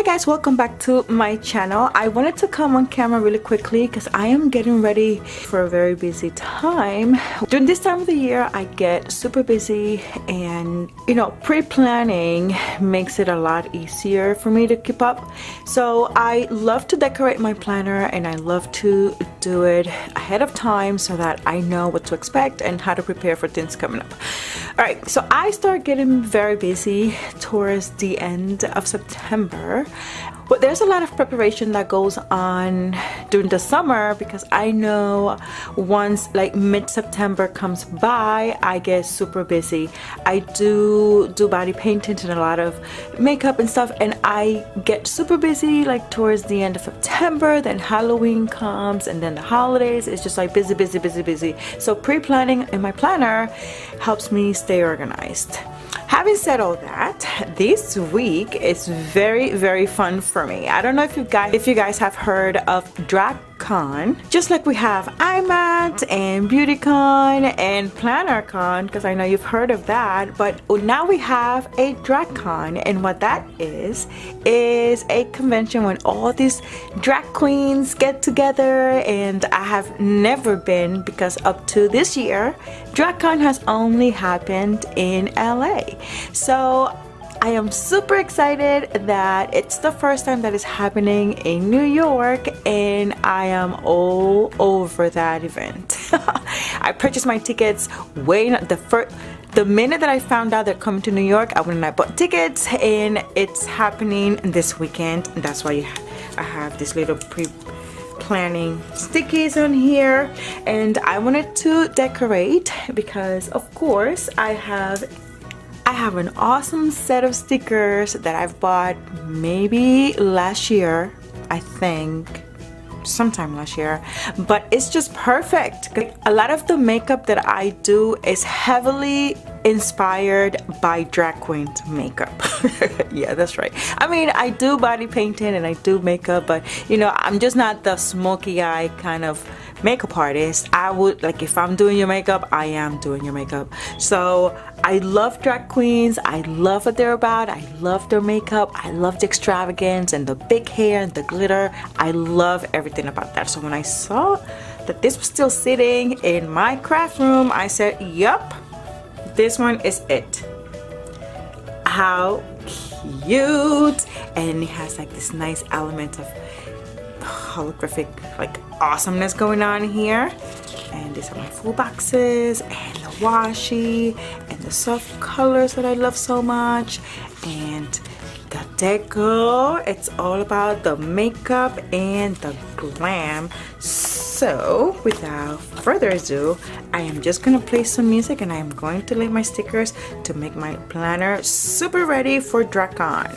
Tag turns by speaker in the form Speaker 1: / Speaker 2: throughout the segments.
Speaker 1: guys, welcome back to my channel. I wanted to come on camera really quickly because I am getting ready for a very busy time. During this time of the year I get super busy, and you know, pre-planning makes it a lot easier for me to keep up. So I love to decorate my planner, and I love to do it ahead of time so that I know what to expect and how to prepare for things coming up. Alright, so I start getting very busy towards the end of September. But there's a lot of preparation that goes on during the summer, because I know once like mid-September comes by, I get super busy. I do body painting and a lot of makeup and stuff, and I get super busy like towards the end of September. Then Halloween comes, and then the holidays. It's just like busy. So pre-planning in my planner helps me stay organized. Having said all that, this week is very fun for me. I don't know if you guys have heard of DragCon. Just like we have IMAT and BeautyCon and PlannerCon, because I know you've heard of that, but now we have a DragCon, and what that is a convention when all these drag queens get together. And I have never been, because up to this year DragCon has only happened in LA. So I am super excited that it's the first time that is happening in New York, and I am all over that event. I purchased my tickets the minute that I found out they're coming to New York. I went and I bought tickets, and it's happening this weekend, and that's why I have this little planning stickies on here. And I wanted to decorate because of course I have an awesome set of stickers that I've bought maybe last year, I think sometime last year, but it's just perfect. A lot of the makeup that I do is heavily inspired by drag queens makeup. Yeah, that's right. I mean, I do body painting and I do makeup, but you know, I'm just not the smoky eye kind of makeup artist. I would, like, if I'm doing your makeup, I am doing your makeup. So I love drag queens. I love what they're about. I love their makeup. I love the extravagance and the big hair and the glitter. I love everything about that. So when I saw that this was still sitting in my craft room, I said, yup, this one is it. How cute. And it has like this nice element of holographic like awesomeness going on here. And these are my full boxes, and the washi, and the soft colors that I love so much, and the deco. It's all about the makeup and the glam. So without further ado, I am just gonna play some music, and I am going to lay my stickers to make my planner super ready for DragCon.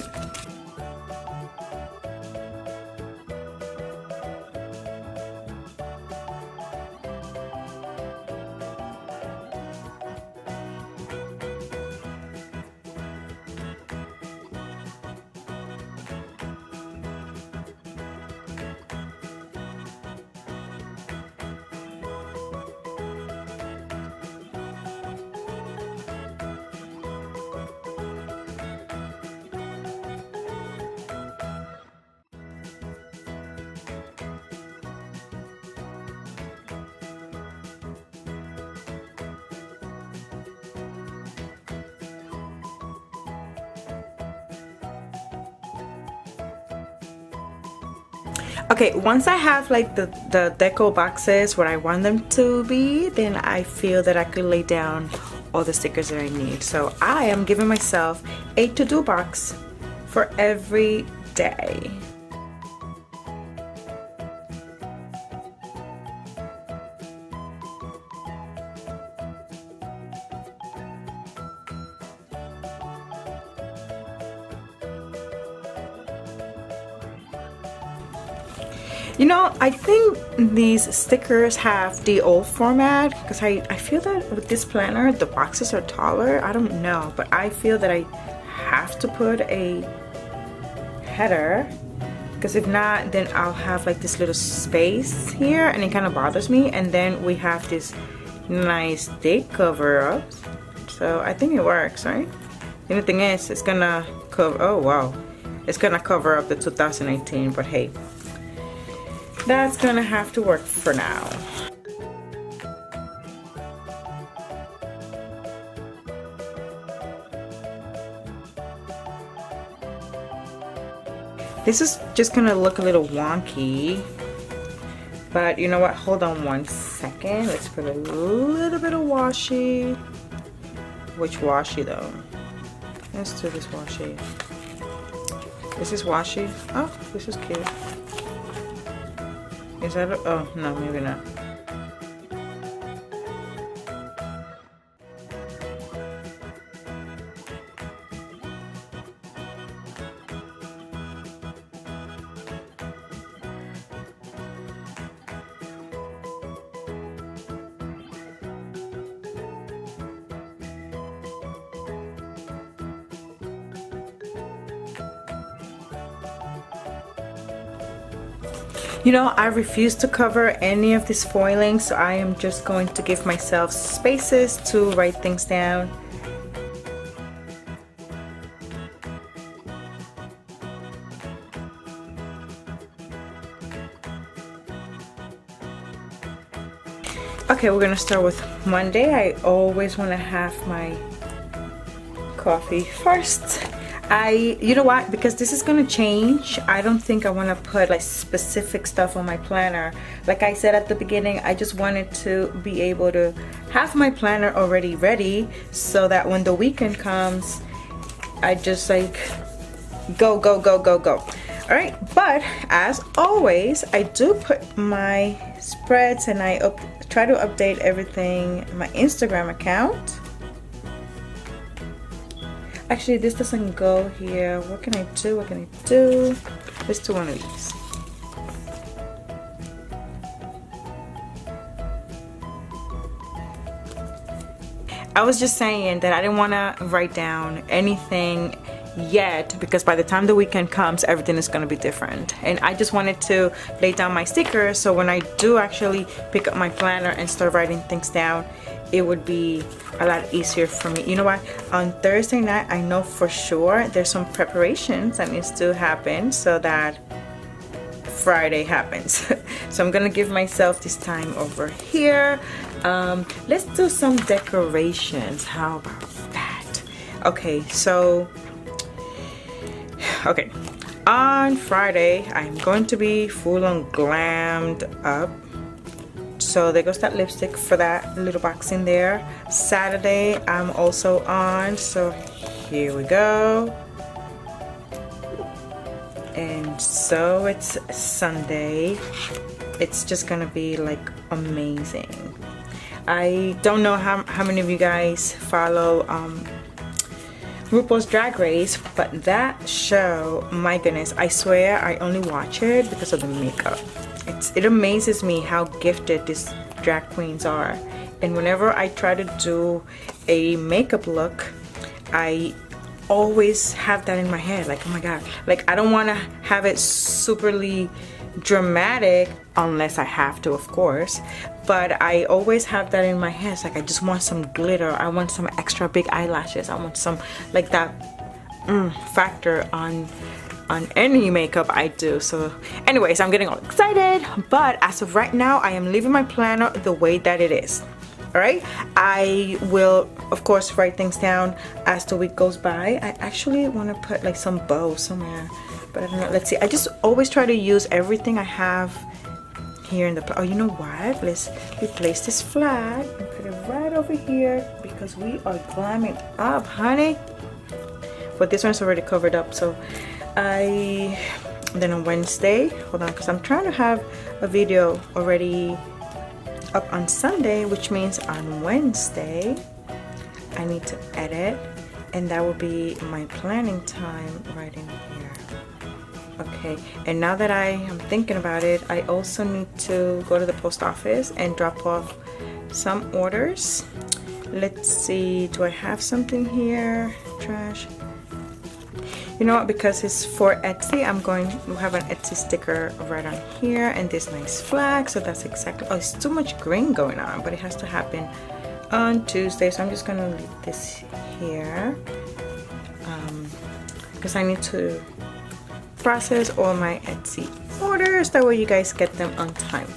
Speaker 1: Okay, once I have like the deco boxes where I want them to be, then I feel that I could lay down all the stickers that I need. So I am giving myself a to-do box for every day. You know, I think these stickers have the old format, because I feel that with this planner the boxes are taller. I don't know, but I feel that I have to put a header, because if not, then I'll have like this little space here and it kind of bothers me. And then we have this nice thick cover up, so I think it works, right? The only thing is it's gonna cover, oh wow, It's gonna cover up the 2018, but hey, that's gonna have to work for now. This is just gonna look a little wonky, but you know what? Hold on one second. Let's put a little bit of washi. Which washi though? Let's do this washi. This is washi. Oh, this is cute. Is that a, oh no, maybe not. You know, I refuse to cover any of this foiling, so I am just going to give myself spaces to write things down. Okay, we're gonna start with Monday. I always want to have my coffee first. You know what, because this is gonna change, I don't think I want to put like specific stuff on my planner. Like I said at the beginning, I just wanted to be able to have my planner already ready so that when the weekend comes, I just like go. All right, but as always, I do put my spreads and I try to update everything in my Instagram account. Actually, this doesn't go here. What can I do? What can I do? Let's do one of these. I was just saying that I didn't want to write down anything yet because by the time the weekend comes, everything is going to be different. And I just wanted to lay down my stickers so when I do actually pick up my planner and start writing things down, it would be a lot easier for me. You know what? On Thursday night, I know for sure there's some preparations that needs to happen so that Friday happens. So I'm gonna give myself this time over here. Let's do some decorations. How about that? Okay, so on Friday I'm going to be full on glammed up. So there goes that lipstick for that little box in there. Saturday I'm also on, so here we go. And so it's Sunday. It's just gonna be like amazing. I don't know how many of you guys follow RuPaul's Drag Race, but that show, my goodness, I swear I only watch it because of the makeup. It amazes me how gifted these drag queens are, and whenever I try to do a makeup look, I always have that in my head, like, oh my god, like I don't want to have it superly dramatic unless I have to, of course, but I always have that in my head. It's like I just want some glitter, I want some extra big eyelashes, I want some like that factor on any makeup I do. So anyways, I'm getting all excited, but as of right now I am leaving my planner the way that it is. All right, I will of course write things down as the week goes by. I actually want to put like some bows somewhere, but I don't know. Let's see. I just always try to use everything I have here in the oh, you know what, let's replace this flag and put it right over here because we are glamming up, honey. But this one's already covered up, so then on Wednesday, hold on, because I'm trying to have a video already up on Sunday, which means on Wednesday I need to edit, and that will be my planning time right in here. Okay, and now that I am thinking about it, I also need to go to the post office and drop off some orders. Let's see, do I have something here? Trash. You know what, because it's for Etsy, I'm going to have an Etsy sticker right on here and this nice flag. So that's exactly, oh, it's too much green going on, but it has to happen on Tuesday. So I'm just going to leave this here because I need to process all my Etsy orders. That way you guys get them on time.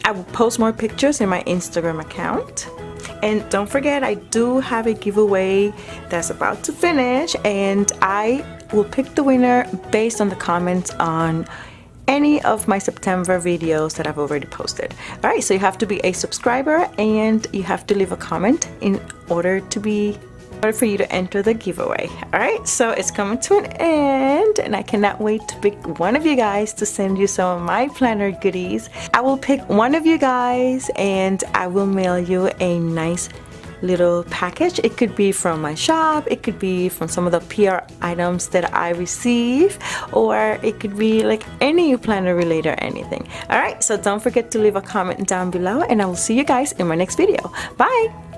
Speaker 1: I will post more pictures in my Instagram account. And don't forget, I do have a giveaway that's about to finish, and I will pick the winner based on the comments on any of my September videos that I've already posted. All right, so you have to be a subscriber and you have to leave a comment in order for you to enter the giveaway. All right, so it's coming to an end, and I cannot wait to pick one of you guys to send you some of my planner goodies. I will pick one of you guys and I will mail you a nice little package. It could be from my shop, it could be from some of the PR items that I receive, or it could be like any planner related or anything. All right, so don't forget to leave a comment down below, and I will see you guys in my next video. Bye.